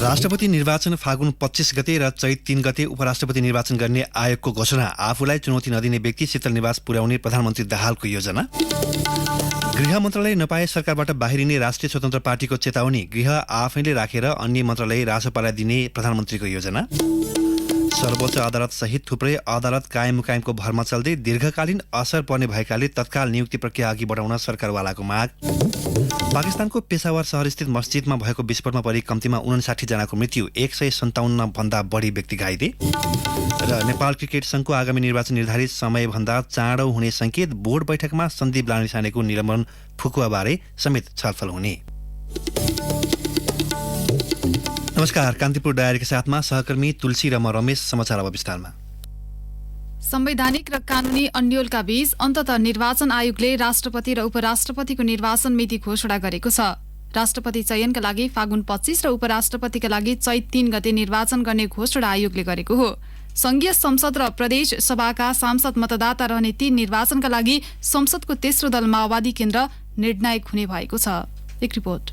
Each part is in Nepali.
राष्ट्रपति निर्वाचन फागुन 25 गते र चैत 3 गते उपराष्ट्रपति निर्वाचन गर्ने आयोगको घोषणा। आफूलाई चुनौती नदिने व्यक्ति शीतल निवास पुर्याउने प्रधानमन्त्री दाहालको योजना। गृह मन्त्रालय नपाए सरकारबाट बाहिरिने राष्ट्रिय स्वतन्त्र पार्टीको चेतावनी। गृह आफैले राखेर अन्य मन्त्रालय रासोपालाई दिने प्रधानमन्त्रीको योजना। सर्वोच्च अदालत सहित थुप्रै अदालत कायम मुकायमको भरमा चल्दै दीर्घकालीन असर पर्ने भएकाले तत्काल नियुक्ति प्रक्रिया अघि बढाउन सरकारवालाको माग। पाकिस्तानको पेशावर सहरस्थित मस्जिदमा भएको विस्फोटमा परि कम्तीमा 59 जनाको मृत्यु, 157 भन्दा बढी व्यक्ति घाइते। र नेपाल क्रिकेट संघको आगामी निर्वाचन निर्धारित समयभन्दा चाँडो हुने संकेत। बोर्ड बैठकमा सन्दीप लामिछानेको निलम्बन फुकुवाबारे समेत छलफल हुने। नमस्कार, कान्तिपुर डायरीका साथमा सहकर्मी तुलसी र म रमेश। समाचार अब विस्तारमा। संवैधानिक र कानूनी अन्योलका बीच अन्ततः निर्वाचन आयोगले राष्ट्रपति र उपराष्ट्रपतिको निर्वाचन मिति घोषणा गरेको छ। राष्ट्रपति चयनका लागि फागुन 25 र उपराष्ट्रपतिका लागि चैत 3 गते निर्वाचन गर्ने घोषणा आयोगले गरेको हो। संघीय संसद र प्रदेश सभाका सांसद मतदाता रहने ती निर्वाचनका लागि संसदको तेस्रो दल माओवादी केन्द्र निर्णायक हुने भएको छ। एक रिपोर्ट।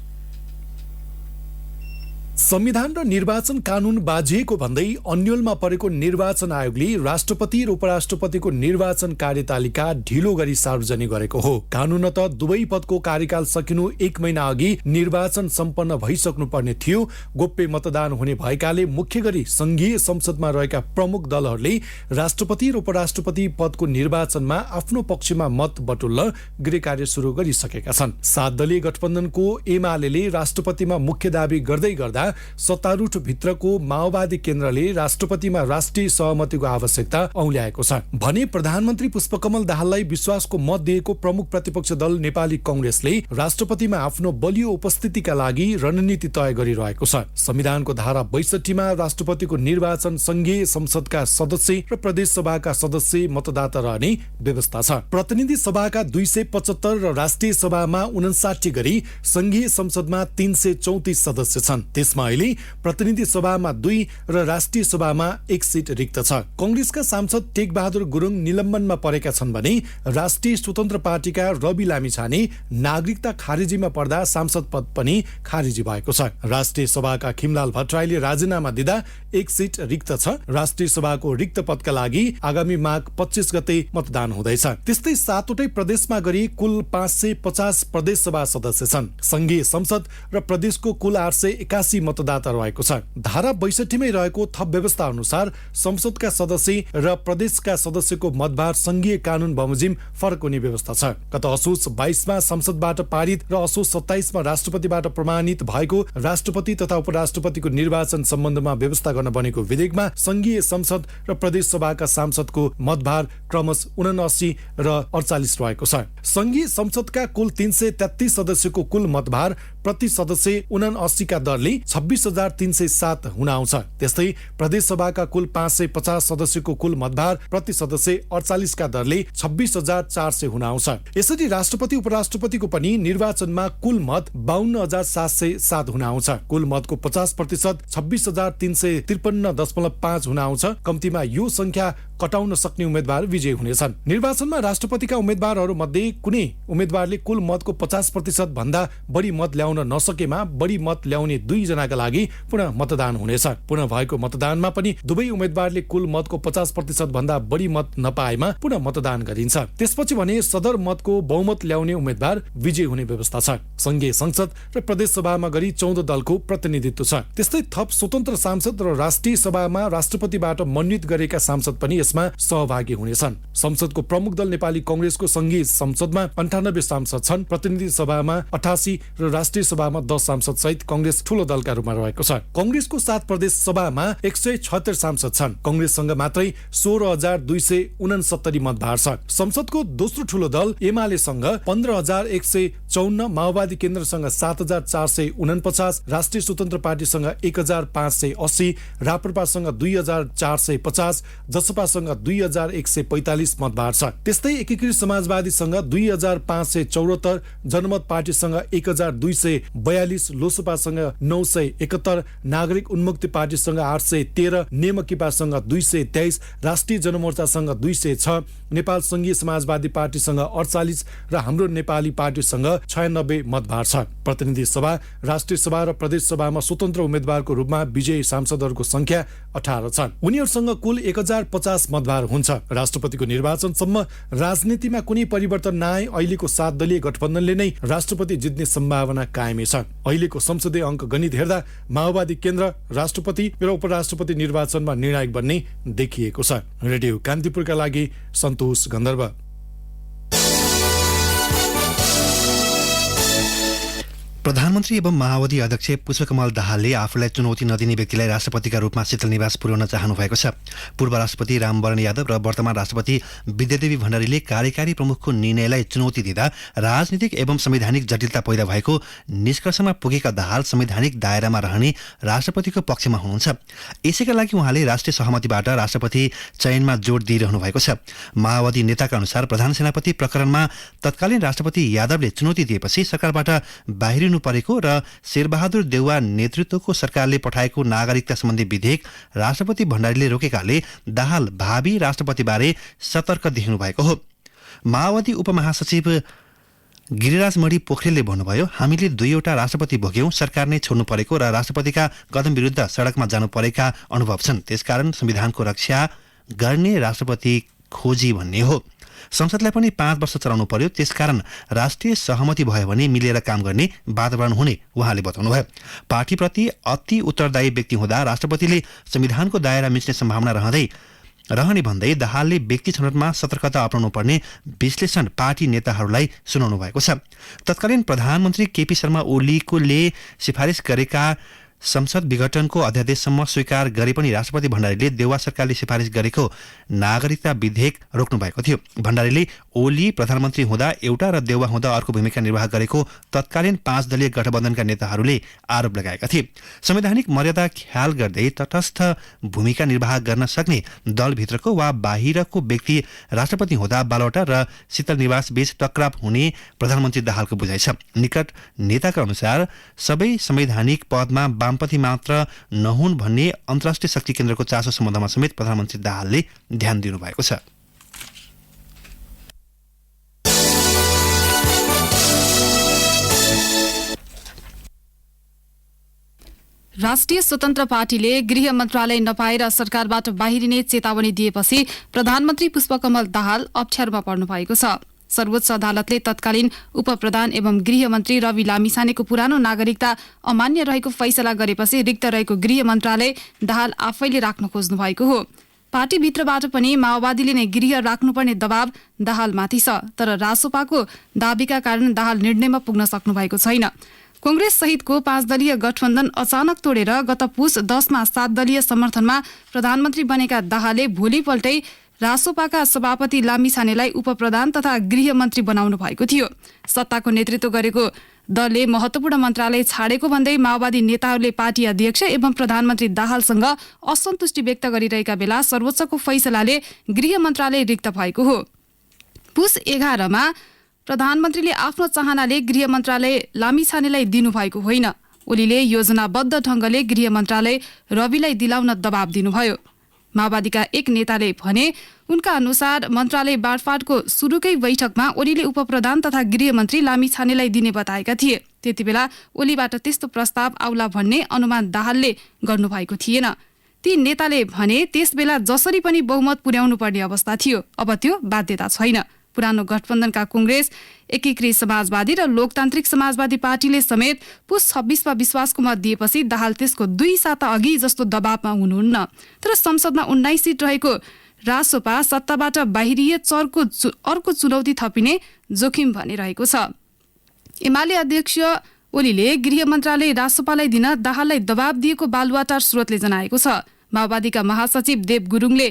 संविधान र निर्वाचन कानून बाझिएको भन्दै अन्योलमा परेको निर्वाचन आयोगले राष्ट्रपति र उपराष्ट्रपतिको निर्वाचन कार्यतालिका ढिलो गरी सार्वजनिक गरेको हो। कानूनत दुवै पदको कार्यकाल सकिनु 1 महिना अघि निर्वाचन सम्पन्न भइसक्नु पर्ने थियो। गोप्य मतदान हुने भएकाले मुख्य गरी संघीय संसदमा रहेका प्रमुख दलहरूले राष्ट्रपति र उपराष्ट्रपति पदको निर्वाचनमा आफ्नो पक्षमा मत बटुल्न गृह कार्य सुरु गरिसकेका छन्। 7 दलीय गठबन्धनको एमाले राष्ट्रपतिमा मुख्य दावी गर्दै गर्दा सत्तारूढ भित्रको माओवादी केन्द्रले राष्ट्रपतिमा राष्ट्रिय सहमतिको आवश्यकता औल्याएको छ भने प्रधानमन्त्री पुष्पकमल दाहाललाई विश्वासको मत दिएको प्रमुख प्रतिपक्ष दल नेपाली कांग्रेसले राष्ट्रपतिमा आफ्नो बलियो उपस्थितिका लागि रणनीति तय गरिरहेको छ। संविधानको धारा 62 मा राष्ट्रपतिको निर्वाचन संघीय संसदका सदस्य र प्रदेश सभाका सदस्य मतदाता रहने व्यवस्था छ। प्रतिनिधि सभाका 275 र राष्ट्रिय सभामा 59 गरी संघीय संसदमा 334 सदस्य छन्। अहिले प्रतिनिधि सभामा 2 र राष्ट्रिय सभामा 1 सिट रिक्त छ। कांग्रेसका सांसद टेक बहादुर गुरुङ निलम्बनमा परेका छन् भने राष्ट्रिय स्वतन्त्र पार्टीका रवि लामिछाने नागरिकता खारेजीमा पर्दा सांसद पद पनि खारेजी भएको छ। राष्ट्रिय सभाका खिमलाल भट्टराईले राजीनामा दिँदा 1 सिट रिक्त छ। राष्ट्रिय सभाको रिक्त पदका लागि आगामी माघ 25 गते मतदान हुँदैछ। त्यस्तै 7 वटै प्रदेशमा गरी कुल 550 प्रदेश सभा सदस्य छन्। संघीय संसद र प्रदेशको कुल 881 मतदाता रहेको छ। धारा 62 मै रहेको थप व्यवस्था अनुसार संसदका सदस्य र प्रदेशका सदस्यको मतभार संघीय कानून बमोजिम फरक हुने व्यवस्था छ। गत असोज 22 मा संसदबाट पारित र असोज 27 मा राष्ट्रपतिबाट प्रमाणित भएको राष्ट्रपति तथा उपराष्ट्रपतिको निर्वाचन सम्बन्धमा व्यवस्था गर्न बनेको विधेयकमा संघीय संसद र प्रदेश सभाका सांसदको मतभार क्रमशः 79 र 48 रहेको छ। संघीय संसदका कुल 333 सदस्यको कुल मतभार प्रति सदस्य 79 का दरले 26,307 हुन आउँछ। त्यस्तै प्रदेश सभाका कुल 550 सदस्यको कुल मतभार प्रति सदस्य 48 का दरले 26,400 हुन आउँछ। यसरी राष्ट्रपति उपराष्ट्रपतिको पनि निर्वाचनमा कुल मत 52,707 हुन आउँछ। कुल मतको 50% 26,353.5 हुन आउँछ। कम्तीमा यो संख्या कटाउन सक्ने उम्मेद्वार विजयी हुनेछन्। निर्वाचनमा राष्ट्रपतिका उम्मेद्वारहरू मध्ये कुनै उम्मेद्वारले कुल मतको 50% भन्दा बढी मत ल्याउन नसकेमा बढी मत ल्याउने 2 जनाका लागि पुनः मतदान हुनेछ। पुनः भएको मतदानमा पनि दुवै उम्मेद्वारले कुल मतको 50% भन्दा बढी मत नपाएमा पुनः मतदान गरिन्छ। त्यसपछि भने सदर मतको बहुमत ल्याउने उम्मेद्वार विजयी हुने व्यवस्था छ। संघीय संसद र प्रदेश सभामा गरी 14 दलको प्रतिनिधित्व छ। त्यस्तै थप स्वतन्त्र सांसद र राष्ट्रिय सभामा राष्ट्रपतिबाट मनोनित गरेका सांसद पनि यसमा सहभागी हुनेछन्। संसदको प्रमुख दल नेपाली कांग्रेसको संघीय संसदमा 98 सांसद छन्। प्रतिनिधि सभामा 88 र राष्ट्रिय सभामा 10 सांसद सहित कांग्रेस ठूलो दलका रूपमा रहेको छ। कांग्रेसको 7 प्रदेश सभामा 176 सांसद छन्। कांग्रेससँग मात्रै 16,269 मतभार छ। संसदको दोस्रो ठूलो दल एमालेसँग 15,154, माओवादी केन्द्रसँग 7,449, राष्ट्रिय स्वतन्त्र पार्टीसँग 1,580, राप्रपासँग 2,450, जसपासँग कांग्रेससँग 2145 मतभार छ। त्यस्तै एकीकृत समाजवादीसँग 2574, जनमत पार्टीसँग 1242, लोसपासँग 971, नागरिक उन्मुक्ति पार्टीसँग 813, नेमकिपासँग 223, राष्ट्रिय जनमोर्चासँग 206, नेपाल संघीय समाजवादी पार्टीसँग 48 र हाम्रो नेपाली पार्टीसँग 96 मतभार छ। प्रतिनिधि सभा, राष्ट्रिय सभा र प्रदेश सभामा स्वतन्त्र उम्मेद्वारको रूपमा विजयी सांसदहरूको संख्या 18 छ। उनीहरूसँग कुल 1050 मतभार हुन्छ। राष्ट्रपतिको निर्वाचनसम्म राजनीतिमा कुनै परिवर्तन नआए अहिलेको 7 दलीय गठबन्धनले नै राष्ट्रपति जित्ने सम्भावना कायमै छ। अहिलेको संसदीय अङ्क गणित हेर्दा माओवादी केन्द्र राष्ट्रपति र उपराष्ट्रपति निर्वाचनमा निर्णायक बन्ने देखिएको छ। रेडियो कान्तिपुरका लागि सन्तोष गन्धर्व। प्रधानमन्त्री एवं माओवादी अध्यक्ष पुष्पकमल दाहालले आफूलाई चुनौती नदिने व्यक्तिलाई राष्ट्रपतिका रूपमा शीतल निवास पुर्याउन चाहनु भएको छ। पूर्व राष्ट्रपति रामवरण यादव र वर्तमान राष्ट्रपति विद्यादेवी भण्डारीले कार्यकारी प्रमुखको निर्णयलाई चुनौती दिँदा राजनीतिक एवं संवैधानिक जटिलता पैदा भएको निष्कर्षमा पुगेका दाहाल संवैधानिक दायरामा रहने राष्ट्रपतिको पक्षमा हुनुहुन्छ। यसैका लागि उहाँले राष्ट्रिय सहमतिबाट राष्ट्रपति चयनमा जोड दिइरहनु भएको छ। माओवादी नेताका अनुसार प्रधान सेनापति प्रकरणमा तत्कालीन राष्ट्रपति यादवले चुनौती दिएपछि सरकारबाट बाहिरिनु परेको र शेरबहादुर देउवा नेतृत्वको सरकारले पठाएको नागरिकता सम्बन्धी विधेयक राष्ट्रपति भण्डारीले रोकेकाले दाहाल भावी राष्ट्रपतिबारे सतर्क देखिनु भएको हो। माओवादी उपमहासचिव गिरिराज मणि पोखरेलले भन्नुभयो, हामीले 2वटा राष्ट्रपति भोग्यौं, सरकार नै छोड्नु परेको र राष्ट्रपतिका कदम विरुद्ध सडकमा जानु परेका अनुभव छन्। त्यसकारण संविधानको रक्षा गर्ने राष्ट्रपति खोजी भन्ने हो। संसदलाई पनि 5 वर्ष चलाउनु पर्यो। त्यसकारण राष्ट्रिय सहमति भयो भने मिलेर काम गर्ने वातावरण हुने उहाँले बताउनुभयो। पार्टीप्रति अति उत्तरदायी व्यक्ति हुँदा राष्ट्रपतिले संविधानको दायरा मिच्ने सम्भावना रहने भन्दै दाहालले व्यक्ति छनौटमा सतर्कता अपनाउनु पर्ने विश्लेषण पार्टी नेताहरूलाई सुनाउनु भएको छ। तत्कालीन प्रधानमन्त्री केपी शर्मा ओलीले सिफारिस गरेका संसद विघटनको अध्यादेशसम्म स्वीकार गरे पनि राष्ट्रपति भण्डारीले देउवा सरकारले सिफारिस गरेको नागरिकता विधेयक रोक्नु भएको थियो। भण्डारीले ओली प्रधानमन्त्री हुँदा एउटा र देउवा हुँदा अर्को भूमिका निर्वाह गरेको तत्कालीन 5 दलीय गठबन्धनका नेताहरूले आरोप लगाएका थिए। संवैधानिक मर्यादा ख्याल गर्दै तटस्थ भूमिका निर्वाह गर्न सक्ने दलभित्रको वा बाहिरको व्यक्ति राष्ट्रपति हुँदा बालवटा र शीतल निवास बीच टकराव हुने प्रधानमन्त्री दाहालको बुझाइ छ। निकट नेताका अनुसार सबै संवैधानिक पदमा वामपन्थी मात्र नहुन् भन्ने अन्तर्राष्ट्रिय शक्ति केन्द्रको चासो सम्बन्धमा समेत प्रधानमन्त्री दाहालले ध्यान दिनुभएको छ। राष्ट्रिय स्वतन्त्र पार्टीले गृह मन्त्रालय नपाएर सरकारबाट बाहिरिने चेतावनी दिएपछि प्रधानमन्त्री पुष्पकमल दाहाल अप्ठ्यारोमा पर्नु भएको छ। सर्वोच्च अदालतले तत्कालीन उपप्रधान एवं गृहमन्त्री रवि लामिछानेको पुरानो नागरिकता अमान्य रहेको फैसला गरेपछि रिक्त रहेको गृह मन्त्रालय दाहाल आफैले राख्न खोज्नु भएको हो। पार्टीभित्रबाट पनि माओवादीले नै गृह राख्नुपर्ने दबाव दाहालमाथि छ, तर रासोपाको दाबीका कारण दाहाल निर्णयमा पुग्न सक्नु भएको छैन। कांग्रेस सहितको 5 दलीय गठबन्धन अचानक तोडेर गत पुस 10 मा 7 दलीय समर्थनमा प्रधानमन्त्री बनेका दाहालले भोलिपल्टै रासोपाका सभापति लामिछानेलाई उपप्रधान तथा गृहमन्त्री बनाउनु भएको थियो। सत्ताको नेतृत्व गरेको दलले महत्वपूर्ण मन्त्रालय छाडेको भन्दै माओवादी नेताहरूले पार्टी अध्यक्ष एवं प्रधानमन्त्री दाहालसँग असन्तुष्टि व्यक्त गरिरहेका बेला सर्वोच्चको फैसलाले गृह मन्त्रालय रिक्त भएको हो। पुस 11 मा प्रधानमन्त्रीले आफ्नो चाहनाले गृह मन्त्रालय लामिछानेलाई दिनुभएको होइन। ओलीले योजनाबद्ध ढंगले गृह मन्त्रालय रविलाई दिलाउन दबाब दिनुभयो। माओवादीका एक नेताले भने उनका अनुसार मन्त्रालय बाँडफाँडको सुरुकै बैठकमा ओलीले उपप्रधान तथा गृहमन्त्री लामिछानेलाई दिने बताएका थिए। त्यतिबेला ओलीबाट त्यस्तो प्रस्ताव आउला भन्ने अनुमान दाहालले गर्नुभएको थिएन। ती नेताले भने त्यसबेला जसरी पनि बहुमत पुर्याउनु पर्ने अवस्था थियो, अब त्यो बाध्यता छैन। पुरानो गठबन्धनका कांग्रेस, एकीकृत समाजवादी र लोकतान्त्रिक समाजवादी पार्टीले समेत पुस 26 मा विश्वासको मत दिएपछि दाहाल त्यसको 2 साता अघि जस्तो दबावमा हुनुहुन्न। तर संसदमा 19 सिट रहेको रासोपा सत्ताबाट बाहिरिए अर्को चुनौती थपिने जोखिम भनिरहेको छ। एमाले अध्यक्ष ओलीले गृह मन्त्रालय रासोपालाई दिन दाहाललाई दबाब दिएको बालुवाटार स्रोतले जनाएको छ। माओवादीका महासचिव देव गुरुङले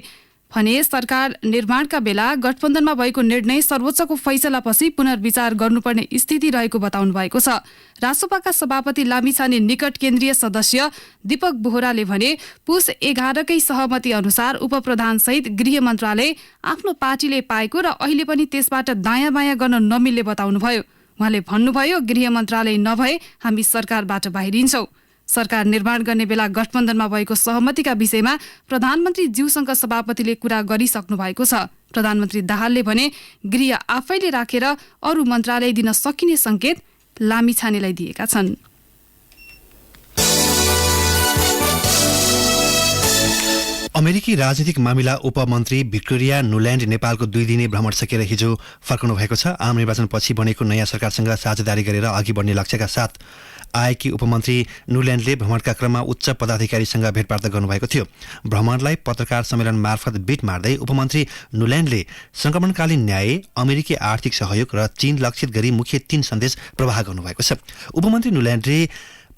भने सरकार निर्माणका बेला गठबन्धनमा भएको निर्णय सर्वोच्चको फैसलापछि पुनर्विचार गर्नुपर्ने स्थिति रहेको बताउनु भएको छ। रासोपाका सभापति लामिछाने निकट केन्द्रीय सदस्य दीपक बोहराले भने पुस 11कै सहमति अनुसार उपप्रधान सहित गृह मन्त्रालय आफ्नो पार्टीले पाएको र अहिले पनि त्यसबाट दायाँ बायाँ गर्न नमिल्ने बताउनुभयो। उहाँले भन्नुभयो, गृह मन्त्रालय नभए हामी सरकारबाट बाहिरिन्छौं। सरकार निर्माण गर्ने बेला गठबन्धनमा भएको सहमतिका विषयमा प्रधानमन्त्री ज्यूसँग सभापतिले कुरा गरिसक्नु भएको छ। प्रधानमन्त्री दाहालले भने गृह आफैले राखेर अरू मन्त्रालय दिन सकिने संकेत लामिछानेलाई दिएका छन्। अमेरिकी राजनीतिक मामिला उपमन्त्री भिक्टोरिया नुल्यान्ड नेपालको 2 दिने भ्रमण सकेर हिजो फर्कनु भएको छ। आम निर्वाचनपछि बनेको नयाँ सरकारसँग साझेदारी गरेर अघि बढ्ने लक्ष्यका साथ आएकी उपमन्त्री नुल्यान्डले भ्रमणका क्रममा उच्च पदाधिकारीसँग भेटवार्ता गर्नुभएको थियो। भ्रमणलाई पत्रकार सम्मेलन मार्फत बिट मार्दै उपमन्त्री नुल्यान्डले संक्रमणकालीन न्याय, अमेरिकी आर्थिक सहयोग र चीन लक्षित गरी मुख्य 3 सन्देश प्रवाह गर्नुभएको छ। उपमन्त्री नुल्यान्डले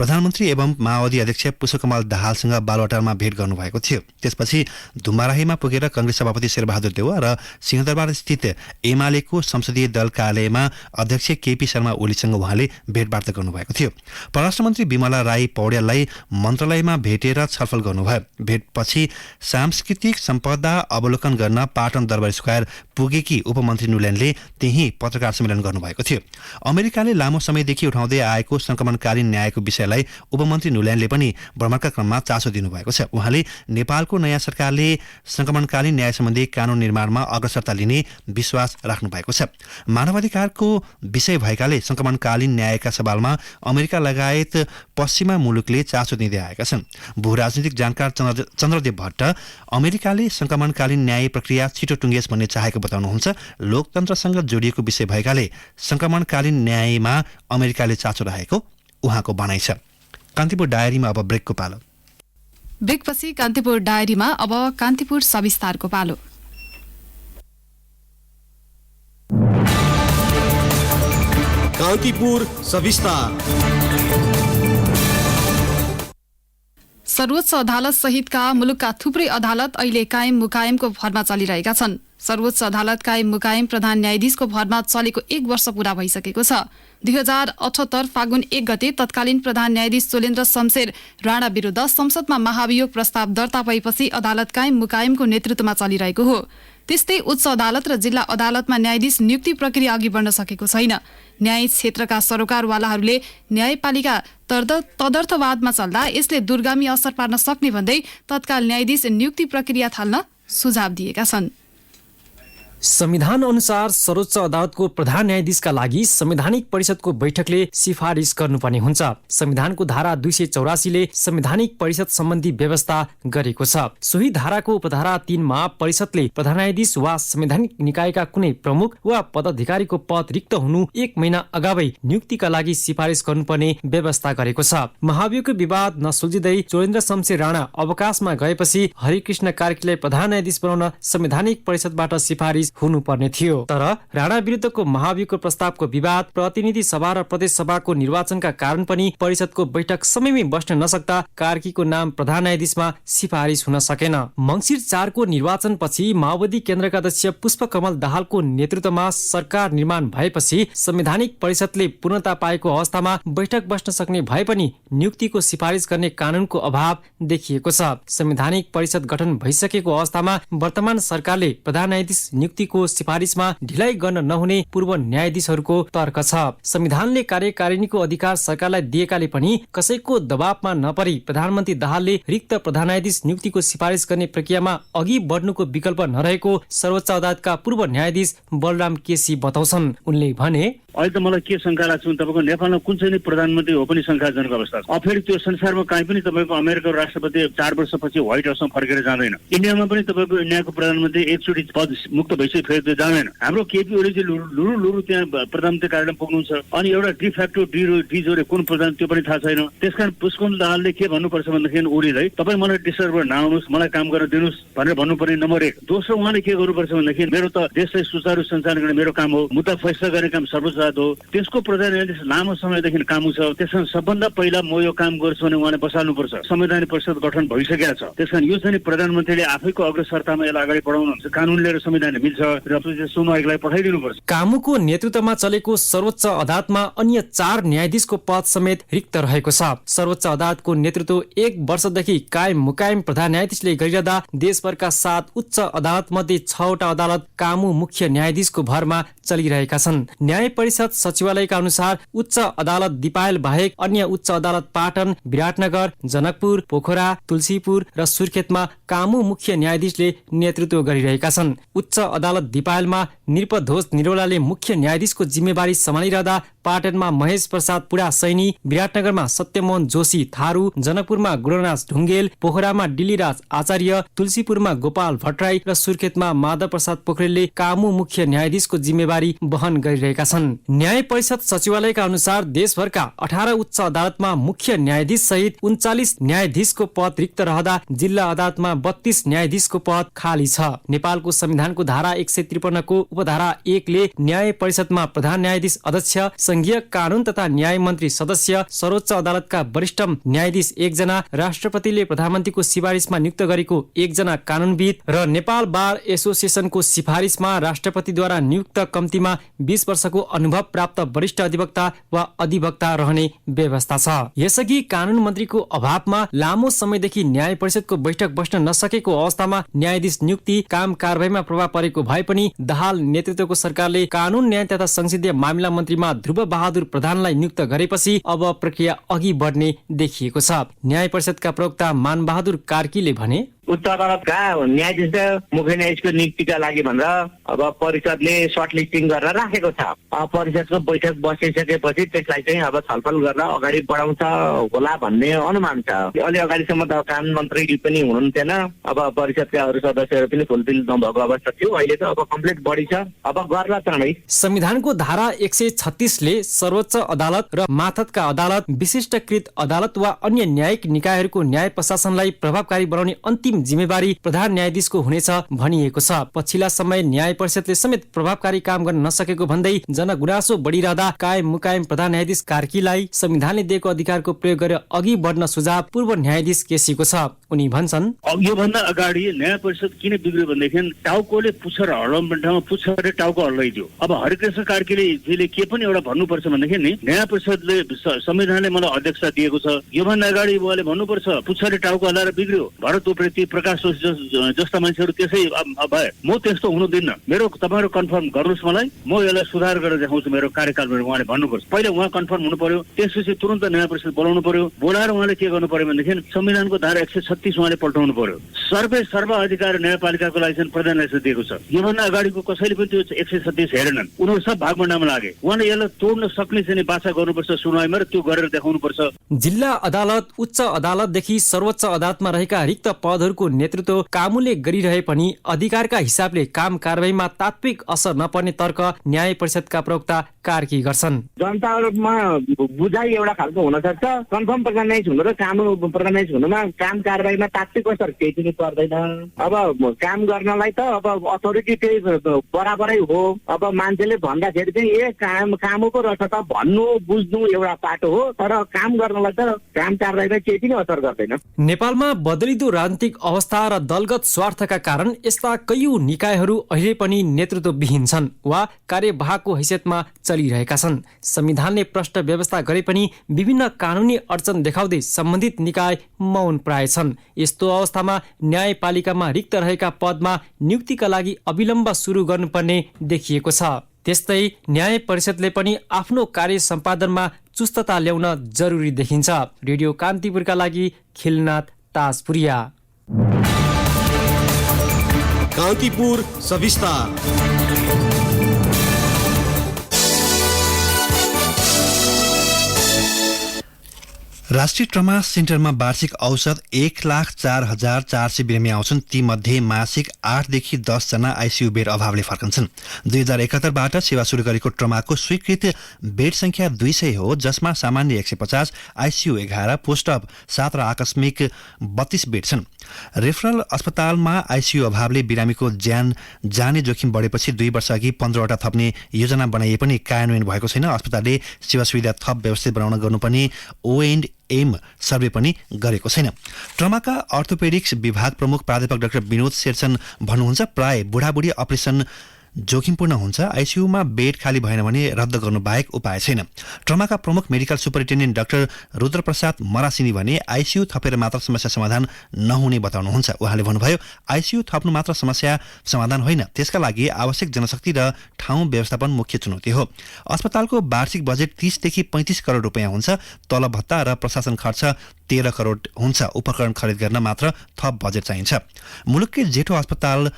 प्रधानमन्त्री एवं माओवादी अध्यक्ष पुष्पकमल दाहालसँग बालुवाटारमा भेट गर्नुभएको थियो। त्यसपछि धुम्बाराहीमा पुगेर कांग्रेस सभापति शेरबहादुर देउवा र सिंहदरबार स्थित एमालेको संसदीय दल कार्यालयमा अध्यक्ष केपी शर्मा ओलीसँग उहाँले भेटवार्ता गर्नुभएको थियो। परराष्ट्र मन्त्री विमला राई पौड्याललाई मन्त्रालयमा भेटेर छलफल गर्नुभयो। भेटपछि सांस्कृतिक सम्पदा अवलोकन गर्न पाटन दरबार स्क्वायर पुगेकी उपमन्त्री नुल्यान्डले त्यही पत्रकार सम्मेलन गर्नुभएको थियो। अमेरिकाले लामो समयदेखि उठाउँदै आएको संक्रमणकालीन न्यायको विषयलाई उपमन्त्री नुल्यान्डले पनि भ्रमणका क्रममा चासो दिनुभएको छ। उहाँले नेपालको नयाँ सरकारले संक्रमणकालीन न्याय सम्बन्धी कानून निर्माणमा अग्रसरता लिने विश्वास राख्नु भएको छ। मानवाधिकारको विषय भएकाले संक्रमणकालीन न्यायका सवालमा अमेरिका लगायत पश्चिमा मुलुकले चासो दिँदै आएका छन्। भूराजनीतिक जानकार चन्द्रदेव भट्ट अमेरिकाले संक्रमणकालीन न्याय प्रक्रिया छिटो टुङ्गेस भन्ने चाहेको बताउनुहुन्छ। लोकतन्त्रसँग जोडिएको विषय भएकाले संक्रमणकालीन न्यायमा अमेरिकाले चासो राखेको उहाँको भनाइ छ। कान्तिपुर डायरीमा अब ब्रेकको पालो। ब्रेकपछि कान्तिपुर डायरीमा अब कान्तिपुर सविस्तारको पालो। कान्तिपुर सविस्तार। सर्वोच्च अदालत सहितका मुलुकका थुप्रै अदालत अहिले कायम मुकायमको भरमा चलिरहेका छन्। सर्वोच्च अदालत कायम मुकायम प्रधान न्यायाधीशको भरमा चलेको 1 वर्ष पूरा भइसकेको छ। 2078 फागुन 1 गते तत्कालीन प्रधान न्यायाधीश चोलेन्द्र शमशेर राणा विरुद्ध संसदमा महाभियोग प्रस्ताव दर्ता भएपछि अदालत कायम मुकायमको नेतृत्वमा चलिरहेको हो। त्यस्तै उच्च अदालत र जिल्ला अदालतमा न्यायाधीश नियुक्ति प्रक्रिया अघि बढ्न सकेको छैन। न्यायिक क्षेत्रका सरोकारवालाहरूले न्यायपालिका तदर्थवादमा चल्दा यसले दूरगामी असर पार्न सक्ने भन्दै तत्काल न्यायाधीश नियुक्ति प्रक्रिया थाल्न सुझाव दिएका छन्। संविधान अनुसार सर्वोच्च अदालतको प्रधान न्यायाधीशका लागि संवैधानिक परिषदको बैठकले सिफारिस गर्नुपर्ने हुन्छ। संविधानको धारा 284 ले संवैधानिक परिषद सम्बन्धी व्यवस्था गरेको छ। सोही धाराको उपधारा 3 मा परिषदले प्रधान न्यायाधीश वा संवैधानिक निकायका कुनै प्रमुख वा पदाधिकारीको पद रिक्त हुनु 1 महिना अगावै नियुक्तिका लागि सिफारिस गर्नुपर्ने व्यवस्था गरेको छ। महाभियोगको विवाद नसुल्झिँदै चोलेन्द्र शमशेर राणा अवकाशमा गएपछि हरिकृष्ण कार्कीलाई प्रधान न्यायाधीश बनाउन संवैधानिक परिषदबाट सिफारिस हुनुपर्ने थियो। तर राणा विरुद्धको महाभियोगको प्रस्तावको विवाद, प्रतिनिधि सभा र प्रदेश सभाको निर्वाचनका कारण पनि परिषदको बैठक समयमै बस्न नसक्दा कार्कीको नाम प्रधान न्यायाधीशमा सिफारिस हुन सकेन। मंसिर 4 को निर्वाचनपछि माओवादी केन्द्रका अध्यक्ष पुष्पकमल दाहालको नेतृत्वमा सरकार निर्माण भएपछि संवैधानिक परिषदले पूर्णता पाएको अवस्थामा बैठक बस्न सक्ने भए पनि नियुक्तिको सिफारिस गर्ने कानूनको अभाव देखिएको छ। संवैधानिक परिषद गठन भइसकेको अवस्थामा वर्तमान सरकारले प्रधान न्यायाधीश नियुक्तिको सिफारिसमा ढिलाइ गर्न नहुने पूर्व न्यायाधीशहरूको तर्क छ। संविधानले कार्यकारिणीको अधिकार सरकारलाई दिएकाले पनि कसैको दबावमा नपरी प्रधानमन्त्री दाहालले रिक्त प्रधान न्यायाधीश नियुक्तिको सिफारिस गर्ने प्रक्रियामा अघि बढ्नुको विकल्प नरहेको सर्वोच्च अदालतका पूर्व न्यायाधीश बलराम केसी बताउँछन्। उनले भने, अहिले त मलाई के शंका लाग्छ भने तपाईँको नेपालमा कुन चाहिँ प्रधानमन्त्री हो पनि शंकाजनक अवस्था छ। फेरि त्यो संसारमा कहीँ पनि तपाईँको अमेरिकाको राष्ट्रपति 4 वर्षपछि व्हाइट हाउसमा फर्केर जाँदैन। इन्डियामा पनि तपाईँको इन्डियाको प्रधानमन्त्री एकचोटि पद मुक्त भइसके फेरि त्यो जाँदैन। हाम्रो केपी ओली चाहिँ लुरु त्यहाँ प्रधानमन्त्री कार्यालयमा पुग्नुहुन्छ। अनि एउटा डिफ्याक्टो डिजोरे कुन प्रधान त्यो पनि थाहा छैन। त्यसकारण पुष्पकमल दाहालले के भन्नुपर्छ भनेदेखि ओलीलाई तपाईँ मलाई डिस्टर्ब नआउनुहोस्, मलाई काम गर्न दिनुहोस् भनेर भन्नुपर्ने नम्बर 1। दोस्रो उहाँले के गर्नुपर्छ भनेदेखि मेरो त देशलाई सुचारू सञ्चालन गर्ने मेरो काम हो। मुद्दा फैसला गर्ने काम सर्वोच्च साथ हो, त्यसको प्रधान न्यायाधीश लामो समयदेखि कामु छ। त्यसकारण सबभन्दा पहिला म यो काम गर्छु भने उहाँले बसाल्नुपर्छ। संवैधानिक परिषद गठन भइसकेको छ। त्यसकारण यो चाहिँ प्रधानमन्त्रीले आफैको अग्रसरतामा यसलाई अगाडि बढाउनुहुन्छ। कानुनले र संविधानले मिल्छ र सुनवाईलाई पठाइदिनुपर्छ। कामुको नेतृत्वमा चलेको सर्वोच्च अदालतमा अन्य 4 न्यायाधीशको पद समेत रिक्त रहेको छ। सर्वोच्च अदालतको नेतृत्व 1 वर्षदेखि कायम मुकायम प्रधान न्यायाधीशले गरिरहँदा देशभरका 7 उच्च अदालत मध्ये 6वटा अदालत कामु मुख्य न्यायाधीशको भरमा चलिरहेका छन्। न्याय परिषद सचिवालयका अनुसार उच्च अदालत दिपायल बाहेक अन्य उच्च अदालत पाटन, विराटनगर, जनकपुर, पोखरा, तुलसीपुर र सुर्खेतमा कामु मुख्य न्यायाधीशले नेतृत्व गरिरहेका छन्। उच्च अदालत दिपायलमा निरपधोज निरौलाले मुख्य न्यायाधीशको जिम्मेवारी सम्हालिरहँदा पाटनमा महेश प्रसाद पुरा सैनी, विराटनगरमा सत्यमोहन जोशी थारू, जनकपुरमा गुणराज ढुङ्गेल, पोखरामा डिलीराज आचार्य, तुलसीपुरमा गोपाल भट्टराई र सुर्खेतमा माधव प्रसाद पोखरेलले कामु मुख्य न्यायाधीशको जिम्मेवारी वहन गरिरहेका छन्। न्याय परिषद सचिवालयका अनुसार देशभरका 18 उच्च अदालतमा मुख्य न्यायाधीश सहित 39 न्यायाधीशको पद रिक्त रहँदा जिल्ला अदालतमा 32 न्यायाधीशको पद खाली छ। नेपालको संविधानको धारा 153 को उपधारा 1 ले न्याय परिषदमा प्रधान न्यायाधीश अध्यक्ष, संघीय कानून तथा न्याय मन्त्री सदस्य, सर्वोच्च अदालतका वरिष्ठ न्यायाधीश 1 जना, राष्ट्रपतिले प्रधानमन्त्रीको सिफारिसमा नियुक्त गरेको 1 जना कानूनविद र नेपाल बार एसोसिएसनको सिफारिसमा राष्ट्रपतिद्वारा नियुक्त कम्तीमा 20 वर्षको अनुभव प्राप्त वरिष्ठ अधिवक्ता वा अधिवक्ता रहने व्यवस्था छ। यसअघि कानून मन्त्रीको अभावमा लामो समयदेखि न्याय परिषदको बैठक बस्न नसकेको अवस्थामा न्यायाधीश नियुक्ति काम कारबाहीमा प्रभाव परेको भए पनि दाहाल नेतृत्वको सरकारले कानून न्याय तथा संसदीय मामिला मन्त्रीमा ध्रुव बहादुर प्रधानलाई नियुक्त गरेपछि अब प्रक्रिया अघि बढ्ने देखिएको छ। न्याय परिषदका प्रवक्ता मानबहादुर कार्कीले भने उच्च अदालतका न्यायाधीश मुख्य न्यायाधीशको नियुक्तिका लागि भनेर अब परिषदले सर्ट लिस्टिङ गरेर राखेको छ। परिषदको बैठक बसिसकेपछि त्यसलाई चाहिँ अब छलफल गरेर अगाडि बढाउँछ होला भन्ने अनुमान छ। अलि अगाडिसम्म त कानून मन्त्री पनि हुनुहुन्थेन, अब परिषदका अरू सदस्यहरू पनि फुलफिल नभएको अवस्था थियो। अहिले त अब कम्प्लिट बढी छ, अब गर्ला चाँडै। संविधानको धारा 136 ले सर्वोच्च अदालत र माथतका अदालत, विशिष्टकृत अदालत वा अन्य न्यायिक निकायहरूको न्याय प्रशासनलाई प्रभावकारी बनाउने अन्तिम जिम्मेवारी प्रधान न्यायाधीशको हुनेछ भनिएको छ। पछिल्ला समय न्याय परिषदले समेत प्रभावकारी काम गर्न नसकेको भन्दै जनगुनासो बढिरहँदा कायम मुकायम प्रधान न्यायाधीश कार्कीलाई संविधानले दिएको अधिकारको प्रयोग गरेर अघि बढ्न सुझाव पूर्व न्यायाधीश केसीको छ। उनी भन्छन्, योभन्दा अगाडि न्याय परिषद किन बिग्रियो भनेदेखि टाउकोले पुच्छर हड्लाउने ठाउँमा पुच्छरले टाउको हल्लाइदियो। अब हरिकृष्ण कार्कीले के पनि एउटा भन्नुपर्छ भनेदेखि नि न्याय परिषदले संविधानले मलाई अध्यक्षता दिएको छ, योभन्दा अगाडि उहाँले भन्नुपर्छ पुच्छरले टाउको हल्लाएर बिग्रियो। भरत उप्रेती, प्रकाश जस्ता मान्छेहरू त्यसै भए म त्यस्तो हुनु दिन्न। मेरो तपाईँहरू कन्फर्म गर्नुहोस् मलाई, म यसलाई सुधार गरेर देखाउँछु मेरो कार्यकालमा उहाँले भन्नुपर्छ। पहिला उहाँ कन्फर्म हुनु पर्यो, त्यसपछि तुरन्त न्याय परिषद बोलाउनु पर्यो। बोलाएर उहाँले के गर्नु पर्यो भनेदेखि संविधानको धारा 136 उहाँले पल्टाउनु पर्यो। सर्वाधिकार न्यायपालिकाको लागि चाहिँ प्रधान न्यायाधीशले दिएको छ। योभन्दा अगाडिको कसैले पनि त्यो 136 हेरेनन्, उनीहरू सब भागभण्डामा लागे। उहाँले यसलाई तोड्न सक्ने चाहिँ बाछा गर्नुपर्छ सुनवाईमा र त्यो गरेर देखाउनुपर्छ। जिल्ला अदालत, उच्च अदालतदेखि सर्वोच्च अदालतमा रहेका रिक्त पदहरूको नेतृत्व कामुले गरिरहे पनि अधिकारका हिसाबले काम कारबाहीमा तात्विक असर नपर्ने तर्क न्याय परिषदका प्रवक्ता कार्की गर्छन्। जनताहरूमा बुझाइ एउटा खालको हुन सक्छ, कन्फर्म प्रधान न्यायाधीश हुनु र काम प्रधान न्यायाधीश हुनुमा काम कारबाहीमा तात्विक असर केही पनि पर्दैन। अब काम गर्नलाई त अब अथोरिटी त्यही बराबरै हो। अब मान्छेले भन्दाखेरि चाहिँ कामको रहेछ त भन्नु बुझ्नु एउटा पाटो हो, तर काम गर्नलाई त काम कारबाहीमा केही पनि असर गर्दैन। नेपालमा बदलिदो राजनीतिक अवस्था र दलगत स्वार्थका कारण यस्ता कैयौं निकायहरू अहिले पनि नेतृत्वविहीन छन् वा कार्यवाहकको हैसियतमा चलिरहेका छन्। संविधानले प्रष्ट व्यवस्था गरे पनि विभिन्न कानूनी अडचन देखाउँदै सम्बन्धित निकाय मौन प्राय छन्। यस्तो अवस्थामा न्यायपालिकामा रिक्त रहेका पदमा नियुक्तिका लागि अविलम्ब सुरु गर्नुपर्ने देखिएको छ। त्यस्तै न्याय परिषदले पनि आफ्नो कार्य सम्पादनमा चुस्तता ल्याउन जरुरी देखिन्छ। रेडियो कान्तिपुरका लागि खिलनाथ ताजपुरिया। कान्तिपुर सविस्तार। राष्ट्रिय ट्रमा सेन्टरमा वार्षिक औसत 1,04,400 बिरामी आउँछन्। तीमध्ये मासिक 8 देखि 10 जना आइसियु बेड अभावले फर्कन्छन्। 2071बाट सेवा सुरु गरेको ट्रमाको स्वीकृत बेड संख्या 200 हो, जसमा सामान्य 150, आइसियु 11, पोस्ट अप 7 र आकस्मिक 32 बेड छन्। रेफरल अस्पतालमा आइसियु अभावले बिरामीको ज्यान जाने जोखिम बढेपछि 2 वर्ष अघि 15वटा थप्ने योजना बनाइए पनि कार्यान्वयन भएको छैन। अस्पतालले सेवा सुविधा थप व्यवस्थित बनाउन गर्नुपर्ने O&M सर्वे पनि गरेको छैन। ट्रमाका अर्थोपेडिक्स विभाग प्रमुख प्राध्यापक डाक्टर विनोद शेरचन भन्नुहुन्छ, प्राय बुढाबुढी अपरेसन जोखिमपूर्ण हुन्छ। आइसियुमा बेड खाली भएन भने रद्द गर्नु बाहेक उपाय छैन। ट्रमाका प्रमुख medical superintendent doctor Rudraprasad Marasini भने आइसियु थपेर मात्र समस्या समाधान नहुने बताउनुहुन्छ। उहाँले भन्नुभयो, आइसियु थप्नु मात्र समस्या समाधान होइन, त्यसका लागि आवश्यक जनशक्ति र ठाउँ व्यवस्थापन मुख्य चुनौती हो। अस्पतालको वार्षिक बजेट 30 देखि 35 करोड रुपियाँ हुन्छ। तलब भत्ता र प्रशासन खर्च 13 करोड हुन्छ। उपकरण खरिद गर्न मात्र थप बजेट चाहिन्छ। मुलुककै जेठो अस्पताल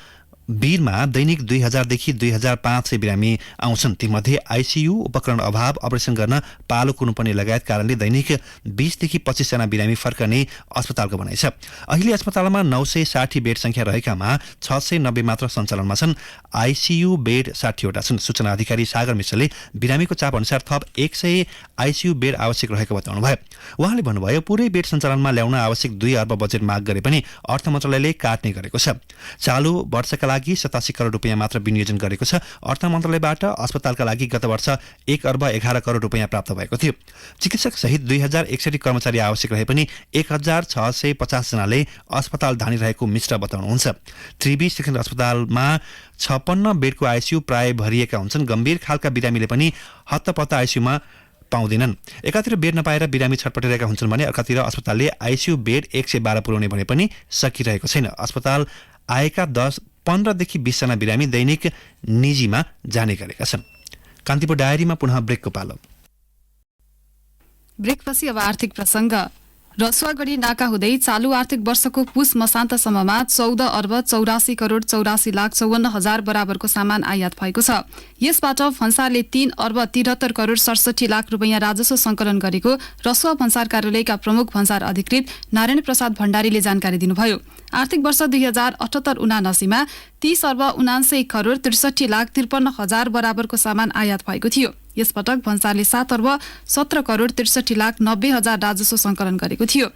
वीरमा दैनिक 2000 देखि 2500 बिरामी आउँछन्। तीमध्ये आइसियु उपकरण अभाव, अपरेसन गर्न पालो कुर्नुपर्ने लगायत कारणले दैनिक 20 देखि 25 जना बिरामी फर्कने अस्पतालको भनाइ छ। अहिले अस्पतालमा 960 बेड संख्या रहेकामा 690 मात्र सञ्चालनमा छन्। आइसियु बेड 60 वटा छन्। सूचना अधिकारी सागर मिश्रले बिरामीको चाप अनुसार थप 100 आइसियु बेड आवश्यक रहेको बताउनुभयो। उहाँले भन्नुभयो, पुरै बेड सञ्चालनमा ल्याउन आवश्यक 2 अर्ब बजेट माग गरे पनि अर्थ मन्त्रालयले काट्ने गरेको छ। चालु वर्षका लागि 87 करोड रुपियाँ मात्र विनियोजन गरेको छ। अर्थ मन्त्रालयबाट अस्पतालका लागि गत वर्ष 1 अर्ब 11 करोड रुपियाँ प्राप्त भएको थियो। चिकित्सक सहित 2061 कर्मचारी आवश्यक रहे पनि 1650 जनाले अस्पताल धानी रहेको मिश्र बताउनुहुन्छ। त्रिवी शिक्षण अस्पतालमा 56 बेडको आइसियु प्राय भरिएका हुन्छन्। गम्भीर खालका बिरामीले पनि हत्तपत्त आइसियुमा पाउँदैनन्। एकातिर बेड नपाएर बिरामी छटपटिरहेका हुन्छन् भने अर्कातिर अस्पतालले आइसियु बेड 112 पुर्याउने भने पनि सकिरहेको छैन। अस्पताल आएका 15 देखि 20 जना बिरामी दैनिक निजीमा जाने गरेका छन्। कान्तिपुर डायरीमा पुनः ब्रेकको पालो। ब्रेकपछि अब आर्थिक प्रसङ्ग। रसुवागढी नाका हुँदै चालु आर्थिक वर्षको पुस मसान्तसम्ममा 14 अर्ब 84 करोड 84 लाख 54 हजार बराबरको सामान आयात भएको छ। यसबाट भन्सारले 3 अर्ब 73 करोड 67 लाख रुपियाँ राजस्व संकलन गरेको रसुवा भन्सार कार्यालयका प्रमुख भन्सार अधिकृत नारायण प्रसाद भण्डारीले जानकारी दिनुभयो। आर्थिक वर्ष 2078-79मा 30 अर्ब 79 करोड 63 लाख 53 हजार बराबरको सामान आयात भएको थियो। यसपटक भन्सारले 7 अर्ब 17 करोड 63 लाख 90 हजार राजस्व संकलन गरेको थियो।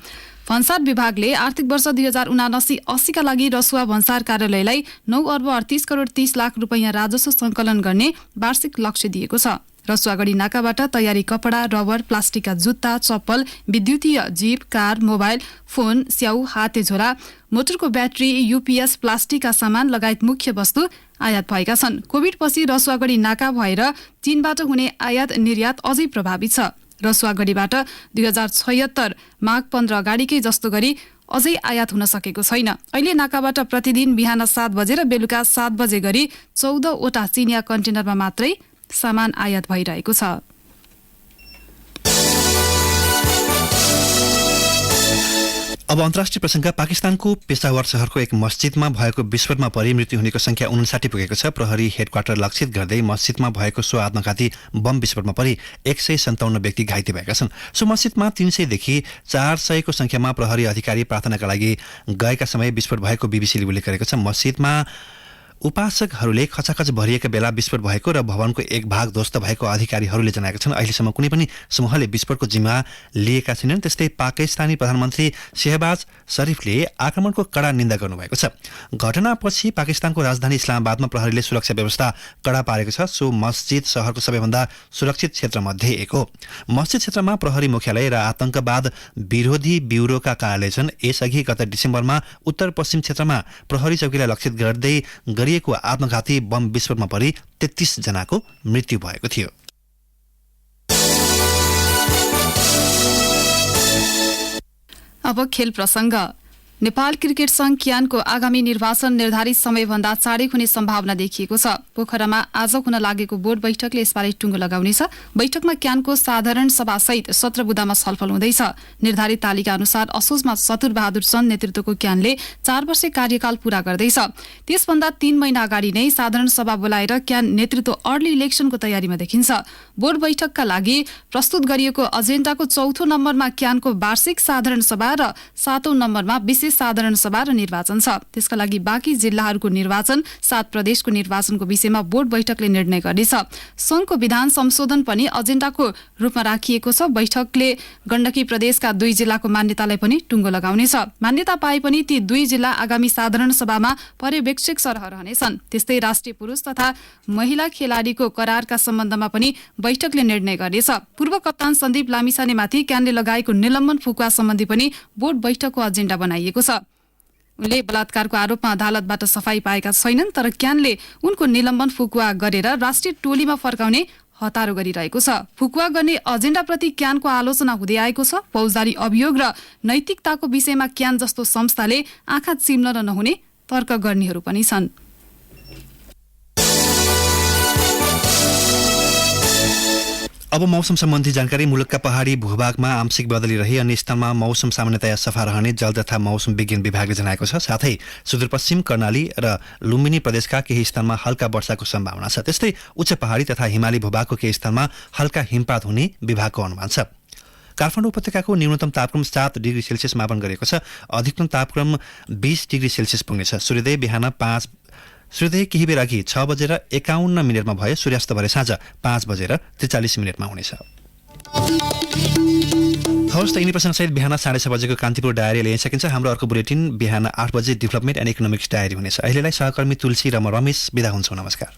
भन्सार विभागले आर्थिक वर्ष 2079-80 का लागि रसुवा भन्सार कार्यालयलाई 9 अर्ब 38 करोड 30 लाख रुपियाँ राजस्व संकलन गर्ने वार्षिक लक्ष्य दिएको छ। रसुवागढी नाकाबाट तयारी कपडा, रबर, प्लास्टिकका जुत्ता, चप्पल, विद्युतीय जीप, कार, मोबाइल फोन, स्याउ, हाते झोला, मोटरको ब्याट्री, युपीएस, प्लास्टिकका सामान लगायत मुख्य वस्तु आयात भएका छन्। कोभिडपछि रसुवागढी नाका भएर चीनबाट हुने आयात निर्यात अझै प्रभावित छ। रसुवागढीबाट 2076 माघ 15 अगाडिकै जस्तो गरी अझै आयात हुन सकेको छैन। अहिले नाकाबाट प्रतिदिन बिहान 7 बजे र बेलुका 7 बजे गरी 14 वटा चिनिया कन्टेनरमा मात्रै सामान आयात भइरहेको छ। अब अन्तर्राष्ट्रिय प्रसङ्ग। पाकिस्तानको पेशावर शहरको एक मस्जिदमा भएको विस्फोटमा परि मृत्यु हुनेको संख्या 59 पुगेको छ। प्रहरी हेडक्वार्टर लक्षित गर्दै मस्जिदमा भएको सो आत्मघाती बम विस्फोटमा परि 157 व्यक्ति घाइते भएका छन्। सो मस्जिदमा 300 देखि 400 को संख्यामा प्रहरी अधिकारी प्रार्थनाका लागि गएका समय विस्फोट भएको बीबीसीले उल्लेख गरेको छ। मस्जिदमा उपासकहरूले खचाखच भरिएका बेला विस्फोट भएको र भवनको एक भाग ध्वस्त भएको अधिकारीहरूले जनाएका छन्। अहिलेसम्म कुनै पनि समूहले विस्फोटको जिम्मा लिएका छैनन्। त्यस्तै पाकिस्तानी प्रधानमन्त्री शेहबाज शरीफले आक्रमणको कडा निन्दा गर्नुभएको छ। घटनापछि पाकिस्तानको राजधानी इस्लामाबादमा प्रहरीले सुरक्षा व्यवस्था कडा पारेको छ। सो मस्जिद शहरको सबैभन्दा सुरक्षित क्षेत्रमध्ये एक हो। मस्जिद क्षेत्रमा प्रहरी मुख्यालय र आतंकवाद विरोधी ब्युरोका कार्यालय छन्। यसअघि गत डिसेम्बरमा उत्तर पश्चिम क्षेत्रमा प्रहरी चौकीलाई लक्षित गर्दै गरिएको आत्मघाती बम विस्फोटमा परि 33 जनाको मृत्यु भएको थियो। अब खेल प्रसङ्ग। नेपाल क्रिकेट संघ क्यानको आगामी निर्वाचन निर्धारित समयभन्दा चाँडै हुने सम्भावना देखिएको छ। पोखरामा आज हुन लागेको बोर्ड बैठकले यसबारे टुङ्गो लगाउनेछ। बैठकमा क्यानको साधारण सभासहित 17 बुँदामा छलफल हुँदैछ। निर्धारित तालिका अनुसार असोजमा चतुरबहादुर चन्द नेतृत्वको क्यानले 4 वर्ष कार्यकाल पूरा गर्दैछ। त्यसभन्दा 3 महिना अगाडि नै साधारण सभा बोलाएर क्यान नेतृत्व अर्ली इलेक्सनको तयारीमा देखिन्छ। बोर्ड बैठकका लागि प्रस्तुत गरिएको एजेन्डाको चौथो नम्बरमा क्यानको वार्षिक साधारण सभा र 7औं नम्बरमा विशेष साधारण सभा र निर्वाचन छ। त्यसका लागि बाँकी जिल्लाहरूको निर्वाचन, 7 प्रदेशको निर्वाचनको विषयमा बोर्ड बैठकले निर्णय गर्नेछ। संघको विधान संशोधन पनि एजेन्डाको रूपमा राखिएको छ। बैठकले गण्डकी प्रदेशका 2 जिल्लाको मान्यतालाई पनि टुङ्गो लगाउनेछ। मान्यता पाए पनि ती 2 जिल्ला आगामी साधारण सभामा पर्यवेक्षक सरह रहनेछन्। त्यस्तै राष्ट्रिय पुरुष तथा महिला खेलाडीको करारका सम्बन्धमा पनि बैठकले निर्णय गर्नेछ। पूर्व कप्तान सन्दीप लामिछानेमाथि क्यानले लगाएको निलम्बन फुकुवा सम्बन्धी पनि बोर्ड बैठकको एजेन्डा बनाइएको छ। उनले बलात्कारको आरोपमा अदालतबाट सफाई पाएका छैनन्, तर क्यानले उनको निलम्बन फुकुवा गरेर राष्ट्रिय टोलीमा फर्काउने हतारो गरिरहेको छ। फुकुवा गर्ने एजेन्डाप्रति क्यानको आलोचना हुँदै आएको छ। फौजदारी अभियोग र नैतिकताको विषयमा क्यान जस्तो संस्थाले आँखा चिम्लन नहुने तर्क गर्नेहरू पनि छन्। अब मौसम सम्बन्धी जानकारी। मुलुकका पहाडी भूभागमा आंशिक बदली रही अन्य स्थानमा मौसम सामान्यतया सफा रहने जल तथा मौसम विज्ञान विभागले जनाएको छ। साथै सुदूरपश्चिम कर्णाली र लुम्बिनी प्रदेशका केही स्थानमा हल्का वर्षाको सम्भावना छ। त्यस्तै उच्च पहाडी तथा हिमाली भूभागको केही स्थानमा हल्का हिमपात हुने विभागको अनुमान छ। काठमाडौँ उपत्यकाको न्यूनतम तापक्रम 7 डिग्री सेल्सियस मापन गरेको छ। अधिकतम तापक्रम 20 डिग्री सेल्सियस पुग्नेछ। सूर्योदय केही बेर अघि 6:51 भयो। सूर्यास्त भरे साँझ 5:43 हुनेछ। हवस् त यिनी प्रसङ्गसहित बिहान 6:30 बजेको कान्तिपुर डायरी ल्याइ सकिन्छ। हाम्रो अर्को बुलेटिन बिहान 8 बजे डेभलपमेन्ट एन्ड इकोनोमिक्स डायरी हुनेछ। अहिलेलाई सहकर्मी तुलसी र म रमेश बिदा हुन्छौँ। नमस्कार।